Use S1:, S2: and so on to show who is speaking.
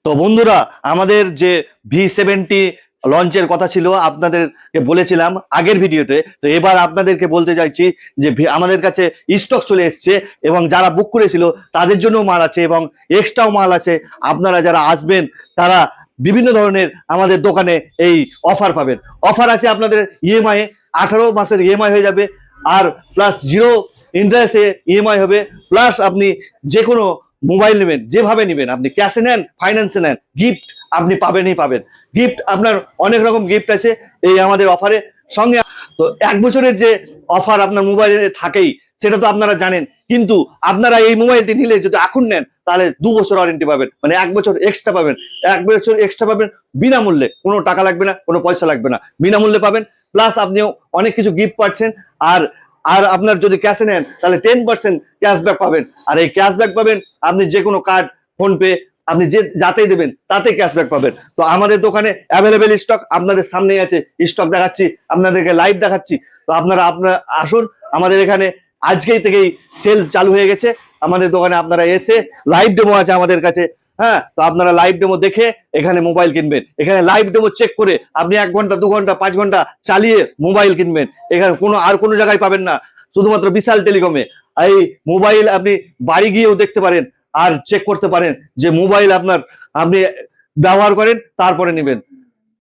S1: তো বন্ধুরা, আমাদের যে V70 লঞ্চের কথা ছিল আপনাদেরকে বলেছিলাম আগের ভিডিওতে। তো এবার আপনাদেরকে বলতে চাইছি যে আমাদের কাছে স্টক চলে এসছে এবং যারা বুক করেছিল তাদের জন্য মাল আছে এবং এক্সট্রাও মাল আছে। আপনারা যারা আসবেন তারা বিভিন্ন ধরনের আমাদের দোকানে এই অফার পাবেন। অফার আছে আপনাদের ইএমআই, 18 মাসের ইএমআই হয়ে যাবে, আর প্লাস 0 ইন্টারেস্টে ইএমআই হবে, প্লাস আপনি যে কোনো মোবাইল নেবেন, যেভাবে নেবেন, আপনি ক্যাশে নেন, ফাইন্যান্সে নেন, গিফট আপনি পাবেনই পাবেন। গিফট আপনার অনেক রকম গিফট আছে এই আমাদের অফারে সঙ্গে। তো 1 বছরের যে অফার আপনার মোবাইলে থাকেই, সেটা তো আপনারা জানেন, কিন্তু আপনারা এই মোবাইলটি নিলে যদি এখন নেন তাহলে 2 বছর ওয়ারেন্টি পাবেন, মানে 1 বছর এক্সট্রা পাবেন। 1 বছর এক্সট্রা পাবেন বিনামূল্যে, কোনো টাকা লাগবে না, কোনো পয়সা লাগবে না, বিনামূল্যে পাবেন। প্লাস আপনিও অনেক কিছু গিফট পাচ্ছেন। আর আর আপনার যদি ক্যাশে নেন তাহলে 10% ক্যাশব্যাক পাবেন। আর এই ক্যাশব্যাক পাবেন আপনি যে কোনো কার্ড, ফোনপে, আপনি যে যাতেই দেবেন তাতে ক্যাশব্যাক পাবেন। তো আমাদের দোকানে অ্যাভেলেবেল স্টক আপনাদের সামনেই আছে, স্টক দেখাচ্ছি আপনাদেরকে, লাইভ দেখাচ্ছি। তো আপনারা আসুন আমাদের এখানে। আজকেই থেকেই সেল চালু হয়ে গেছে আমাদের দোকানে। আপনারা এসে, লাইভ ডেমো আছে আমাদের কাছে। হ্যাঁ, তো আপনারা লাইভ ডেমো দেখে এখানে মোবাইল কিনবেন। এখানে লাইভ ডেমো চেক করে আপনি 1 ঘন্টা, 2 ঘন্টা, 5 ঘন্টা চালিয়ে মোবাইল কিনবেন। এখানে কোনো জায়গায় পাবেন না, শুধুমাত্র বিশাল টেলিকমে। এই মোবাইল আপনি বাড়ি গিয়েও দেখতে পারেন আর চেক করতে পারেন যে মোবাইল আপনি ব্যবহার করেন, তারপরে নেবেন।